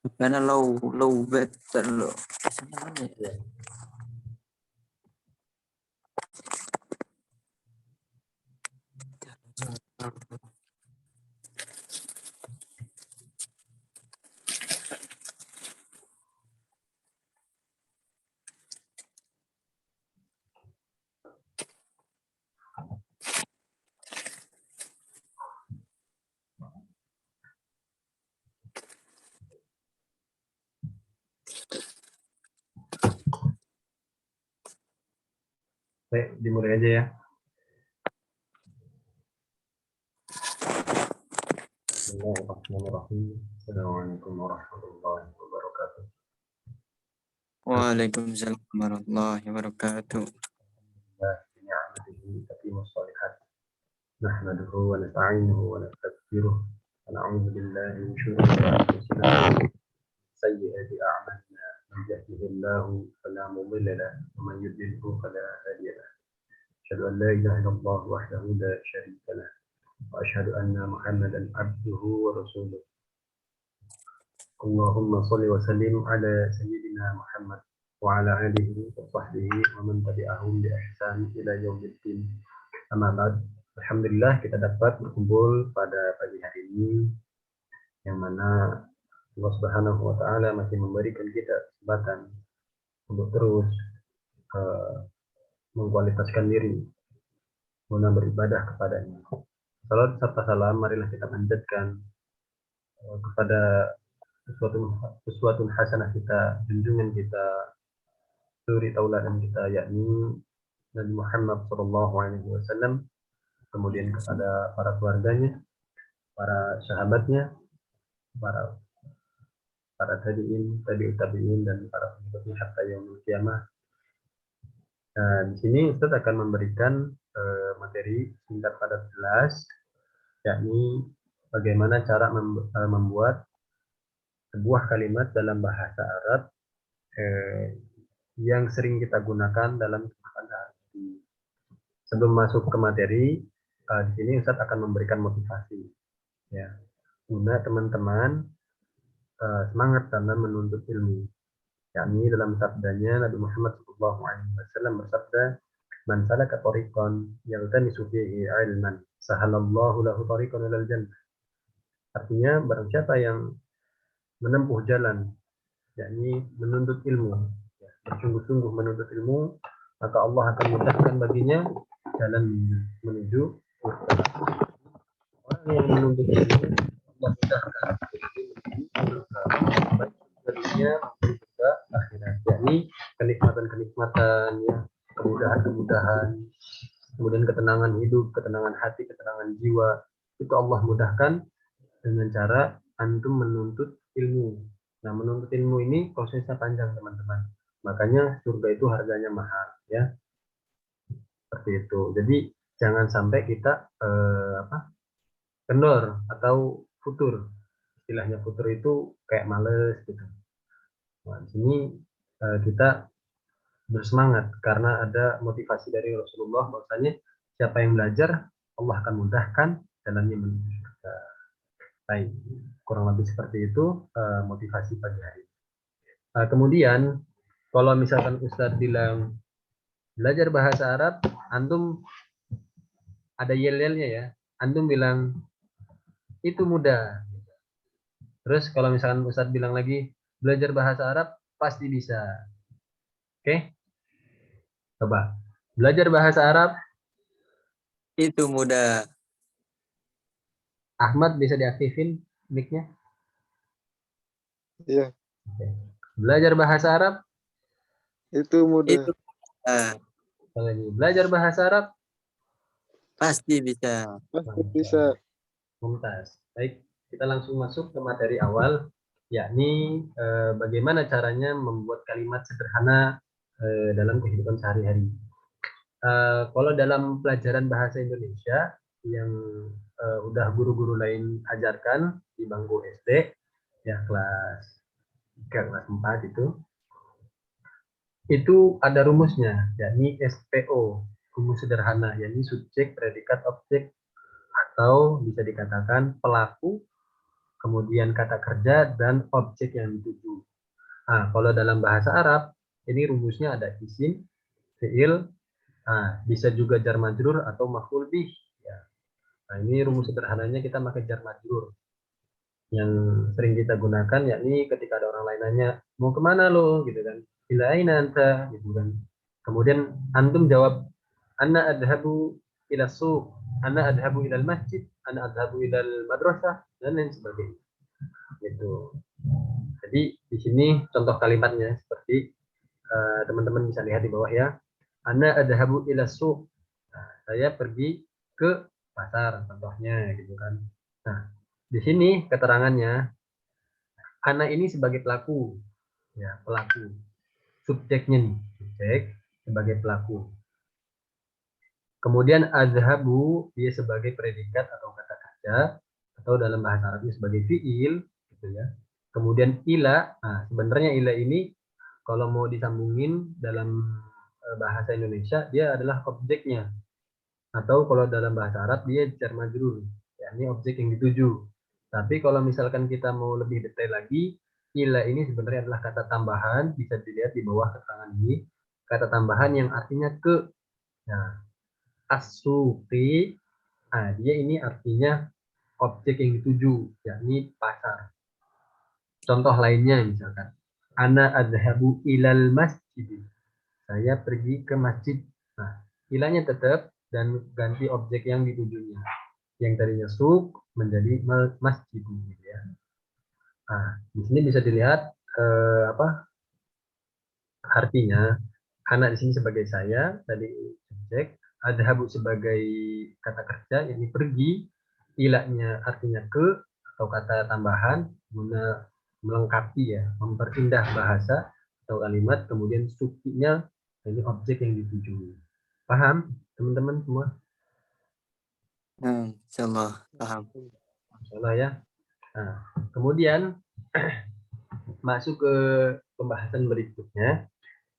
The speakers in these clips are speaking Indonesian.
Karena low better low. Sebenarnya Ya. Baik, dimulai aja ya. Bismillahirrahmanirrahim. Assalamualaikum warahmatullahi wabarakatuh. Waalaikumsalam warahmatullahi wabarakatuh. Ni'matihi tatimmus shalihat. Nahmaduhu wa nasta'inuhu wa nastaghfiruh. Wa na'udzu billahi min shururi anfusina wa sayyiati a'malina. Man yahdihillahu fala mudilla lahu wa man yudlilhu fala hadiya lahu. Asyhadu an la ilaha illallah wahdahu la syarika lahu wa asyhadu anna Muhammadan abduhu wa rasuluh. Allahumma shalli wa sallim ala sayyidina Muhammad wa ala alihi wa sahbihi wa man tabi'ahum bi ihsan ila yaumiddin. Amma ba'd. Alhamdulillah kita dapat berkumpul pada pagi hari ini yang mana Allah Subhanahu wa taala masih memberikan kita kesempatan untuk terus mengkualitaskan diri guna beribadah kepadanya. Salam serta salam marilah kita panjatkan kepada sesuatu hasanah kita, junjungan kita, suri tauladan kita, yakni Nabi Muhammad SAW, kemudian kepada para keluarganya, para sahabatnya, para tabi'in, tabi'in dan para pengikutnya hatta yaumil qiyamah. Di sini Ustaz akan memberikan materi singkat padat jelas, yakni bagaimana cara membuat sebuah kalimat dalam bahasa Arab yang sering kita gunakan dalam kehidupan sehari-hari. Sebelum masuk ke materi, di sini Ustaz akan memberikan motivasi, ya, guna teman-teman semangat dalam menuntut ilmu. Yakni dalam sabdanya Nabi Muhammad SAW bersabda, "Man salaka tariqan yaltamisu fihi ilman, sahalallahu lahu tariqan ilal jannah." Artinya, barang siapa yang menempuh jalan, yakni menuntut ilmu, bersungguh-sungguh menuntut ilmu, maka Allah akan mudahkan baginya jalan menuju surga. Orang yang menuntut ilmu, Allah mudahkan baik dunia maupun juga akhirat, yakni kenikmatan-kenikmatan, ya, kemudahan-kemudahan, kemudian ketenangan hidup, ketenangan hati, ketenangan jiwa, itu Allah mudahkan dengan cara antum menuntut ilmu. Nah, menuntut ilmu ini prosesnya panjang, teman-teman. Makanya surga itu harganya mahal, ya. Seperti itu. Jadi jangan sampai kita kendor atau futur. Istilahnya futur itu kayak males gitu. Nah, di sini kita bersemangat karena ada motivasi dari Rasulullah bahwasanya siapa yang belajar Allah akan mudahkan jalannya menuju surga. Baik, kurang lebih seperti itu motivasi pagi hari. Kemudian kalau misalkan Ustadz bilang belajar bahasa Arab, antum ada yel-yelnya ya. Antum bilang itu mudah. Terus kalau misalkan Ustadz bilang lagi belajar bahasa Arab pasti bisa. Oke? Coba belajar bahasa Arab Itu mudah. Ahmad bisa diaktifin mic-nya? Iya. Oke. Belajar bahasa Arab Itu mudah. Itu lagi. Belajar bahasa Arab pasti bisa. Pasti bisa. Mumtaz. Baik, kita langsung masuk ke materi awal, yakni bagaimana caranya membuat kalimat sederhana dalam kehidupan sehari-hari. Kalau dalam pelajaran bahasa Indonesia yang udah guru-guru lain ajarkan di bangku SD, ya kelas 3, kelas 4 itu ada rumusnya, yakni SPO, rumus sederhana, yakni subjek, predikat, objek, atau bisa dikatakan pelaku, kemudian kata kerja, dan objek yang dituju. Nah, kalau dalam bahasa Arab, ini rumusnya ada isim, fi'il, bisa juga jar majrur atau maf'ul bih. Ya. Nah, ini rumus sederhananya kita pakai jar majrur. Yang sering kita gunakan yakni ketika ada orang lain nanya, mau kemana lo? Gitu kan. Ila aina anta? Gitu kan. Kemudian antum jawab, ana adhabu ila suq, ana adhabu ila masjid, ana adhabu ila madrasah, dan lain sebagainya. Gitu. Jadi di sini contoh kalimatnya seperti teman-teman bisa lihat di bawah ya. Ana adhabu ila suq. Nah, saya pergi ke pasar contohnya gitu kan. Nah, di sini keterangannya ana ini sebagai pelaku. Ya, pelaku. Subjeknya nih, subjek sebagai pelaku. Kemudian adhabu dia sebagai predikat atau kata kerja atau dalam bahasa Arabnya sebagai fiil gitu ya. Kemudian ila, nah sebenarnya ila ini kalau mau disambungin dalam bahasa Indonesia dia adalah objeknya. Atau kalau dalam bahasa Arab dia jar majrur, yakni objek yang dituju. Tapi kalau misalkan kita mau lebih detail lagi, ila ini sebenarnya adalah kata tambahan, bisa dilihat di bawah keterangan ini, kata tambahan yang artinya ke. Nah, as-suqi, dia ini artinya objek yang dituju, yakni pasar. Contoh lainnya misalkan, ana adhabu ilal masjid. Saya pergi ke masjid. Nah, ilahnya tetap dan ganti objek yang ditujunya. Yang tadinya suq menjadi masjid gitu ya. Nah, di sini bisa dilihat artinya. Anak di sini sebagai saya, tadi subjek, adhabu sebagai kata kerja, yakni pergi, ilahnya artinya ke, atau kata tambahan, guna melengkapi ya, memperindah bahasa atau kalimat, kemudian sukinya, ini objek yang dituju. Paham, teman-teman semua? Insyaallah paham. Insyaallah ya. Nah, kemudian masuk ke pembahasan berikutnya,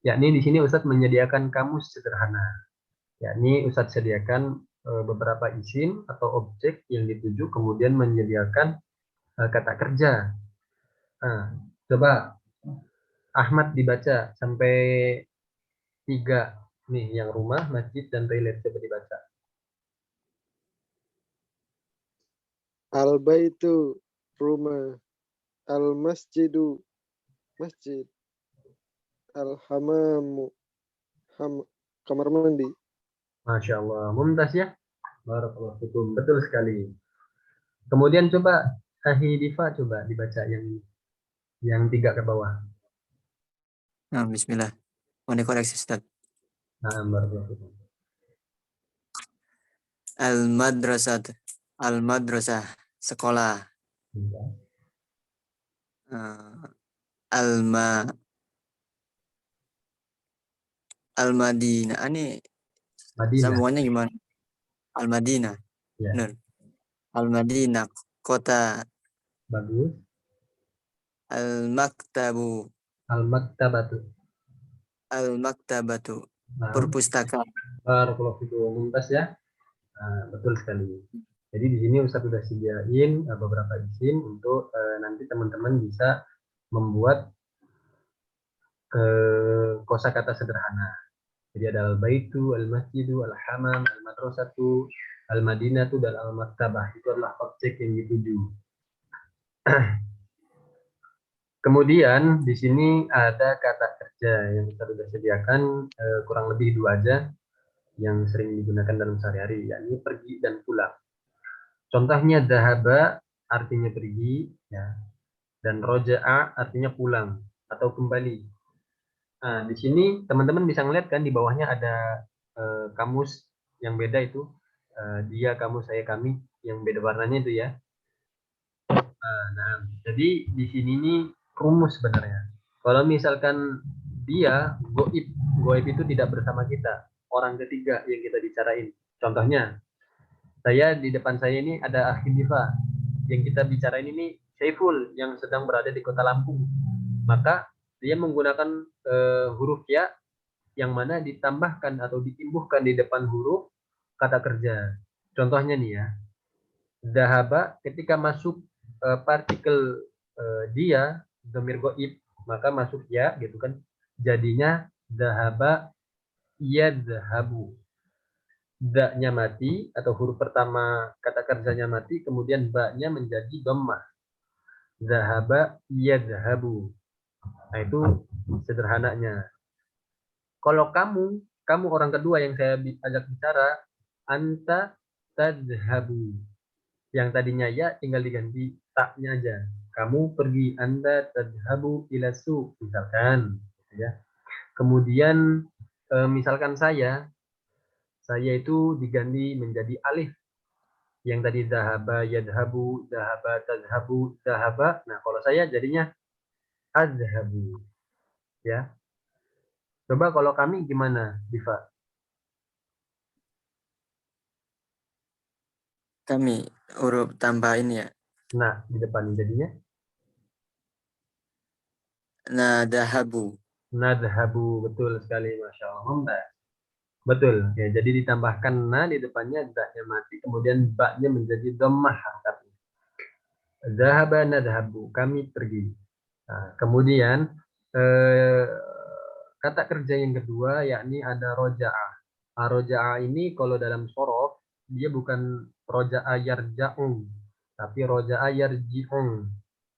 yakni di sini Ustadz menyediakan kamus sederhana. Yakni Ustadz sediakan beberapa isim atau objek yang dituju, kemudian menyediakan kata kerja. Nah, coba Ahmad dibaca sampai 3 nih, yang rumah, masjid, dan toilet. Coba dibaca. Al-baitu rumah, al-masjidu masjid, al-hamamu kamar mandi. Masya Allah, mumtaz ya. Barakallahu fikum. Betul sekali. Kemudian coba Diva coba dibaca yang 3 ke bawah. Nah, bismillah. Mau dikoreksi Ustaz. Nah, barakallahu fikum. Al-madrasah sekolah. Ya. Al-Madinah. Ini Madinah. sambungannya gimana? Al-Madinah. Ya. Benar. Al-Madinah kota. Bagus. Al-maktabu. Al-maktabatu. Al-maktabatu. Nah, Perpustakaan. barakallahu fikum. Mumtaz ya. Nah, betul sekali. Jadi di sini Ustaz sudah sediain beberapa isim untuk nanti teman-teman bisa membuat kosakata sederhana. Jadi ada al-baitu, al-masjidu, al-hamam, al-madrasatu, al-madinatu, dan al-maktabah. Itu adalah objek yang dituju. Kemudian di sini ada kata kerja yang kita sudah sediakan, kurang lebih 2 aja yang sering digunakan dalam sehari-hari, yakni pergi dan pulang. Contohnya dahaba artinya pergi, ya, dan roja'a artinya pulang atau kembali. Nah, di sini teman-teman bisa ngeliat kan di bawahnya ada kamus yang beda itu, dia, kamu, saya, kami, yang beda warnanya itu ya. Nah, jadi di sini nih rumus sebenarnya. Kalau misalkan dia goib itu tidak bersama kita, orang ketiga yang kita bicarain. Contohnya, di depan saya ini ada Akhi Diva, yang kita bicarain ini Saiful yang sedang berada di kota Lampung. Maka dia menggunakan huruf ya yang mana ditambahkan atau ditimbuhkan di depan huruf kata kerja. Contohnya nih ya, dahaba ketika masuk partikel dia dhamir goib, maka masuk ya gitu kan, jadinya dhahaba yadhabu. Da-nya mati atau huruf pertama kata kerjanya mati, kemudian ba-nya menjadi dhammah. Dhahaba yadhabu. Nah, itu sederhananya. Kalau kamu orang kedua yang saya ajak bicara, anta tadhabu. Yang tadinya ya tinggal diganti taknya aja. Kamu pergi, anta tadhabu ila su, misalkan, gitu ya. Kemudian misalkan saya itu diganti menjadi alif. Yang tadi dhahaba yadhabu, dhahaba tadhabu, dhahaba. Nah, kalau saya jadinya adhabu. Ya. Coba kalau kami gimana, Diva? Kami huruf tambahin ya. Nah, di depan jadinya Nadahabu. nadhabu. Betul sekali, Masya Allah. Mumtaz. Betul. Ya, jadi ditambahkan na di depannya, da-nya mati, kemudian ba-nya menjadi dhammah harokatnya. Dhahaba nadhabu, kami pergi. Nah, kemudian eh, kata kerja yang kedua yakni ada roja'ah. Roja'ah ini kalau dalam sorof dia bukan roja'a yarja'un, tapi roja'a yarji'un.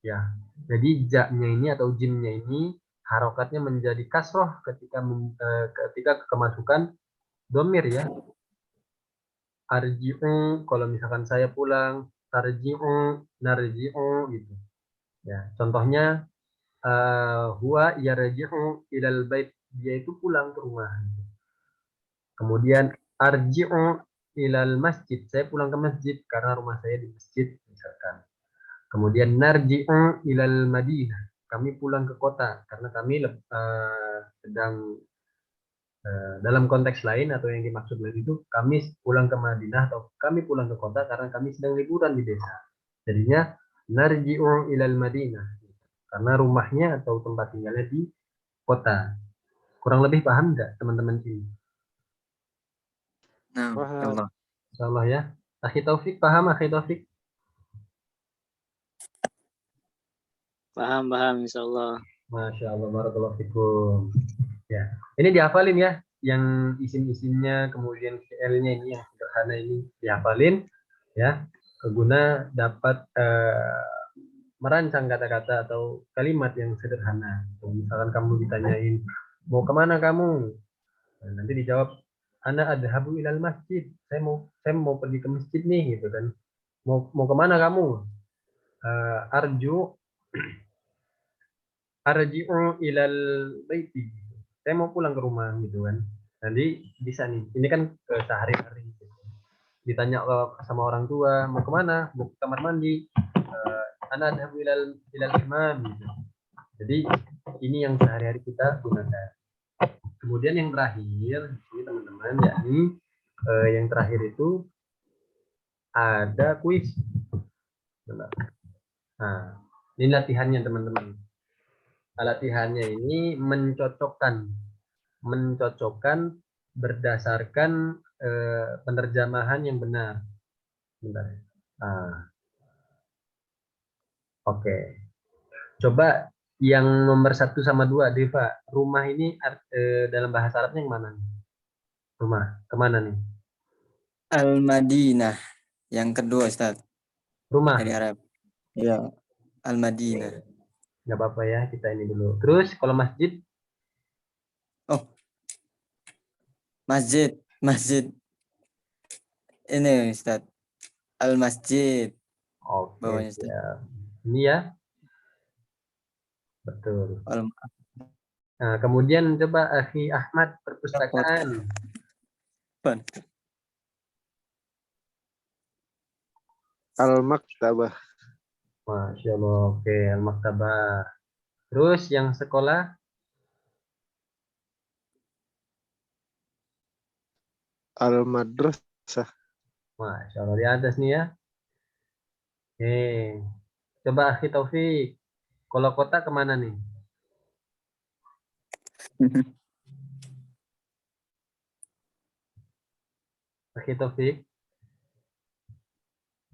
Ya, jadi ja-nya ini atau jimnya ini harokatnya menjadi kasroh ketika kemasukan domir ya. Arji'u, kalau misalkan saya pulang, tarji'u, narji'u gitu. Ya, contohnya huwa yarji'u ilal bait, dia itu pulang ke rumah. Kemudian arji'u ilal masjid, saya pulang ke masjid karena rumah saya di masjid misalkan. Kemudian narji'u ilal madinah, kami pulang ke kota karena kami sedang dalam konteks lain atau yang dimaksud lain itu kami pulang ke Madinah atau kami pulang ke kota karena kami sedang liburan di desa. Jadinya narji'u ilal Madinah karena rumahnya atau tempat tinggalnya di kota. Kurang lebih paham nggak teman-teman ini? Nah, Paham. Allah. Insyaallah ya. Akhi Taufik paham, Akhi Taufik? Paham, insyaallah. Masya Allah, barakallahu fikum. Ya, ini dihafalin ya, yang isim-isimnya, kemudian fi'ilnya ini yang sederhana ini dihafalin ya, guna dapat merancang kata-kata atau kalimat yang sederhana. Misalkan kamu ditanyain, mau kemana kamu? Nah, nanti dijawab, ana adhabu ilal masjid. Saya mau pergi ke masjid nih, gitu kan. Mau kemana kamu? Arju arji'u ilal baiti. Saya mau pulang ke rumah gitu kan. Nanti bisa nih. Ini kan sehari-hari. Gitu. Ditanya sama orang tua, mau kemana? Mau ke kamar mandi. Ana adhabu ilal imam gitu. Jadi ini yang sehari-hari kita gunakan. Kemudian yang terakhir, ini teman-teman, yakni yang terakhir itu ada kuis. Nah, ini latihannya teman-teman. Latihannya ini mencocokkan berdasarkan penerjemahan yang benar. Bentar. Nah, oke. Coba yang nomor 1 sama 2, Deva. Rumah ini dalam bahasa Arabnya yang mana nih? Rumah, kemana nih? Al-Madinah. Yang kedua, Ustaz. Rumah. Dari Arab. Ya. Al-Madinah. Nggak apa-apa ya, kita ini dulu. Terus kalau masjid? Oh. Masjid. Ini, Ustaz. Al-Masjid. Oke, Bawahnya, Ustaz. ya. Ini ya. Betul. Nah, kemudian coba Akhi Ahmad, perpustakaan. Al-Maktabah. Masya Allah, oke, Al-Maktabah. Terus yang sekolah? Al-Madrasah. Masya Allah, di atas nih ya. Oke, coba Akhi Taufik. Kalau kota kemana nih? Akhi Taufik.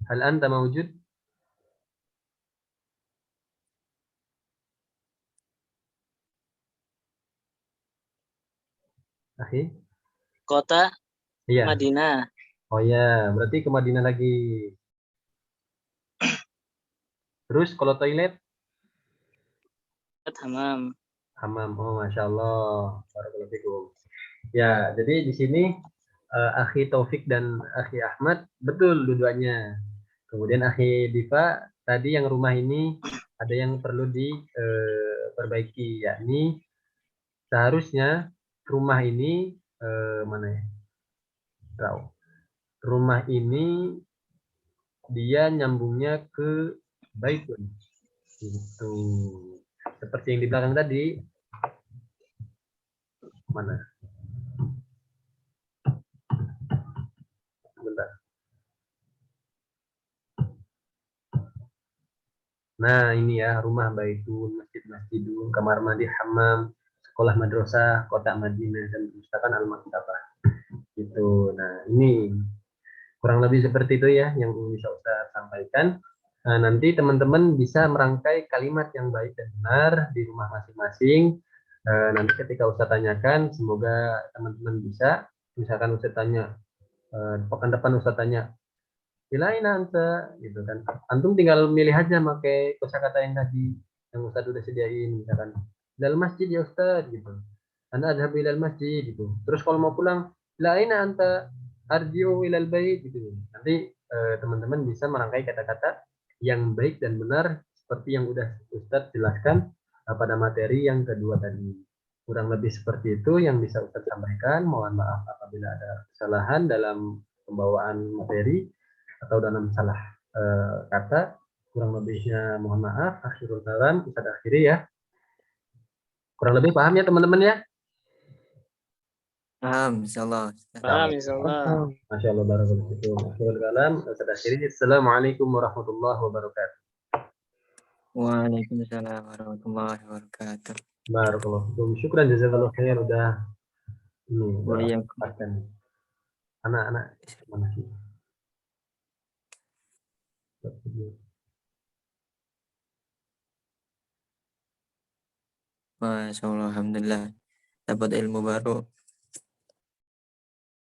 Hal anta mawjud? Akhi? Kota Iya. Madinah. Oh ya, berarti ke Madinah lagi. Terus kalau toilet? Hammam. Hammam. Oh, Masya Allah. Barakallahu fikum. Ya, jadi di sini Akhi Taufik dan Akhi Ahmad betul dua-duanya. Kemudian Akhi Diva tadi yang rumah ini ada yang perlu diperbaiki, yakni seharusnya rumah ini mana ya? Tahu. Rumah ini dia nyambungnya ke baitun. Gitu. Seperti yang di belakang tadi. Mana? Bentar. Nah, ini ya rumah baitun, masjidun, kamar mandi, hammam, sekolah madrasah, kota Madinah dan perpustakaan Al-Maktabah. Gitu. Nah, ini kurang lebih seperti itu ya yang bisa Ustaz sampaikan. Nah, nanti teman-teman bisa merangkai kalimat yang baik dan benar di rumah masing-masing. Nanti ketika Ustaz tanyakan, semoga teman-teman bisa. Misalkan Ustaz tanya, pekan depan Ustaz tanya, "Ilain anta," gitu kan. Antum tinggal milih aja pakai kosakata yang tadi yang Ustaz udah sediain, misalkan ilal masjid ya Ustaz gitu. Anda adhab ilal masjid gitu. Terus kalau mau pulang, ilain anta arjiu ilal bait gitu. Nanti teman-teman bisa merangkai kata-kata yang baik dan benar seperti yang udah Ustaz jelaskan pada materi yang kedua tadi. Kurang lebih seperti itu yang bisa Ustaz sampaikan. Mohon maaf apabila ada kesalahan dalam pembawaan materi atau dalam salah kata. Kurang lebihnya mohon maaf. Akhirul kalam Ustaz akhiri ya. Kurang lebih paham ya teman-teman ya. Paham, insyaallah. Paham insyaallah. Masya Allah, barakallahu fikum. Akhirul kalam Ustaz akhiri. Assalamualaikum warahmatullahi wabarakatuh. Waalaikumsalam warahmatullahi wabarakatuh. Barakallahu fikum. Syukran jazakallahu khair udah ini Wa udah iyyakum. pastikan anak-anak mana sih? Masya Allah, alhamdulillah. Dapat ilmu baru.